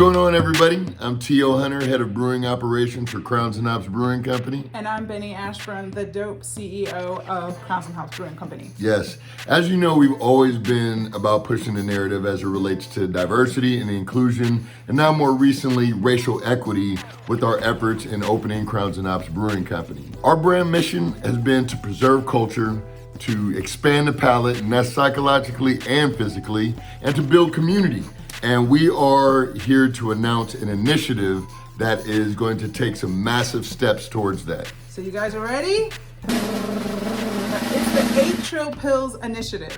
going on, everybody? I'm T.O. Hunter, head of brewing operations for Crownsandhops Brewing Company. And I'm Benny Ashburn, the dope CEO of Crownsandhops Brewing Company. Yes, as you know, we've always been about pushing the narrative as it relates to diversity and inclusion, and now more recently, racial equity with our efforts in opening Crownsandhops Brewing Company. Our brand mission has been to preserve culture, to expand the palate, and that's psychologically and physically, and to build community. And we are here to announce an initiative that is going to take some massive steps towards that. So you guys are ready? It's the Trill Pils Initiative.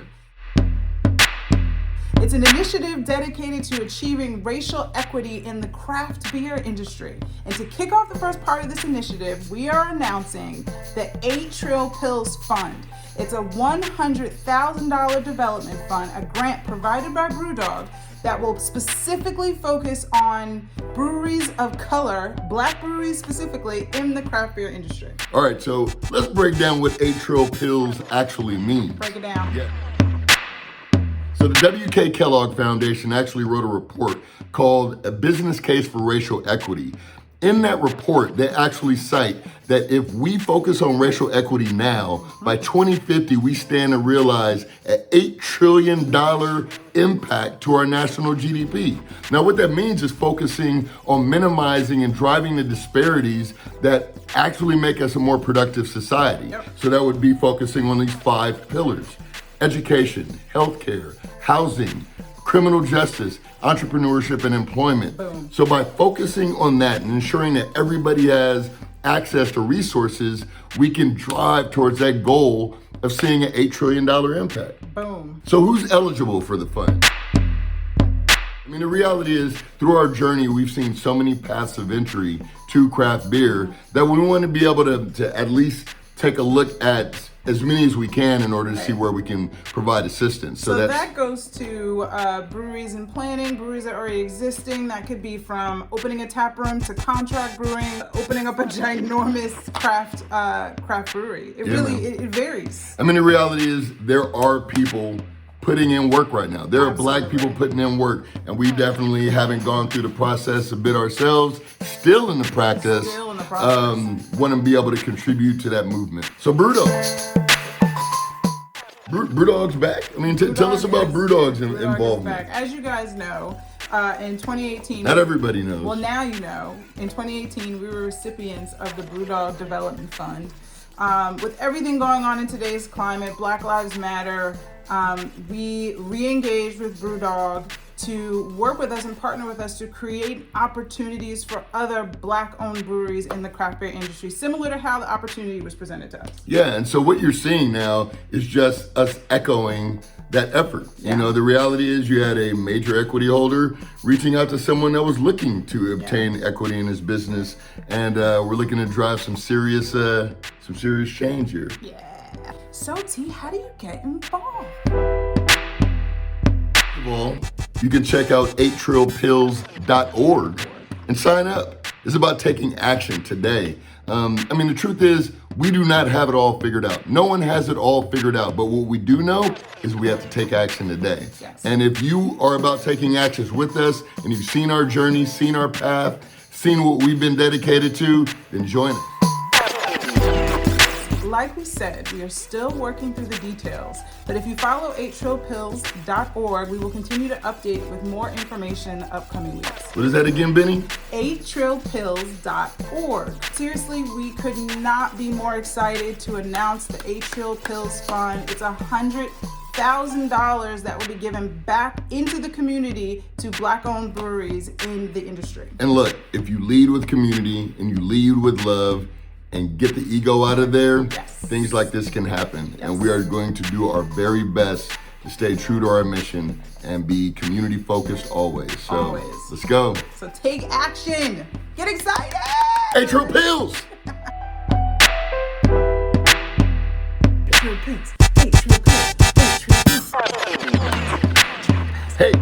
It's an initiative dedicated to achieving racial equity in the craft beer industry. And to kick off the first part of this initiative, we are announcing the Trill Pils Fund. It's a $100,000 development fund, a grant provided by Brewdog that will specifically focus on breweries of color, Black breweries specifically, in the craft beer industry. All right, so let's break down what Trill Pils actually means. Break it down. Yeah. So the Kellogg Foundation actually wrote a report called A Business Case for Racial Equity. In that report, they actually cite that if we focus on racial equity now, by 2050, we stand to realize an $8 trillion impact to our national GDP. Now, what that means is focusing on minimizing and driving the disparities that actually make us a more productive society. Yep. So that would be focusing on these 5 pillars: education, healthcare, housing, criminal justice, entrepreneurship, and employment. Boom. So by focusing on that and ensuring that everybody has access to resources, we can drive towards that goal of seeing an $8 trillion impact. Boom. So who's eligible for the fund? I mean, the reality is, through our journey, we've seen so many paths of entry to craft beer that we want to be able to at least take a look at as many as we can in order to see where we can provide assistance. So that goes to breweries in planning, breweries that are already existing. That could be from opening a tap room to contract brewing, opening up a ginormous craft brewery. It varies. I mean, the reality is there are people putting in work right now. There are Black people putting in work, and we definitely haven't gone through the process a bit ourselves. Still in the process. Want to be able to contribute to that movement. So Brewdog. Brewdog's back. I mean, tell us about Brewdog's involvement. Back. As you guys know, in 2018. Not everybody knows. Well, now you know. In 2018, we were recipients of the Brewdog Development Fund. With everything going on in today's climate, Black Lives Matter, we re-engaged with Brewdog to work with us and partner with us to create opportunities for other Black-owned breweries in the craft beer industry, similar to how the opportunity was presented to us. Yeah, and so what you're seeing now is just us echoing that effort. Yeah. You know, the reality is you had a major equity holder reaching out to someone that was looking to obtain equity in his business, and we're looking to drive some serious change here. Yeah. So T, how do you get involved? First of all, you can check out 8trillpils.org and sign up. It's about taking action today. I mean, the truth is, we do not have it all figured out. No one has it all figured out, but what we do know is we have to take action today. Yes. And if you are about taking actions with us, and you've seen our journey, seen our path, seen what we've been dedicated to, then join us. Like we said, we are still working through the details, but if you follow 8trillpils.org, we will continue to update with more information upcoming weeks. What is that again, Benny? 8trillpils.org. Seriously, we could not be more excited to announce the Trill Pils Fund. It's $100,000 that will be given back into the community to Black-owned breweries in the industry. And look, if you lead with community and you lead with love, and get the ego out of there, things like this can happen. Yes. And we are going to do our very best to stay true to our mission and be community focused always. So let's go. So take action. Get excited. Trill Pils. Trill Pils. Trill Pils. Trill Pils. Hey.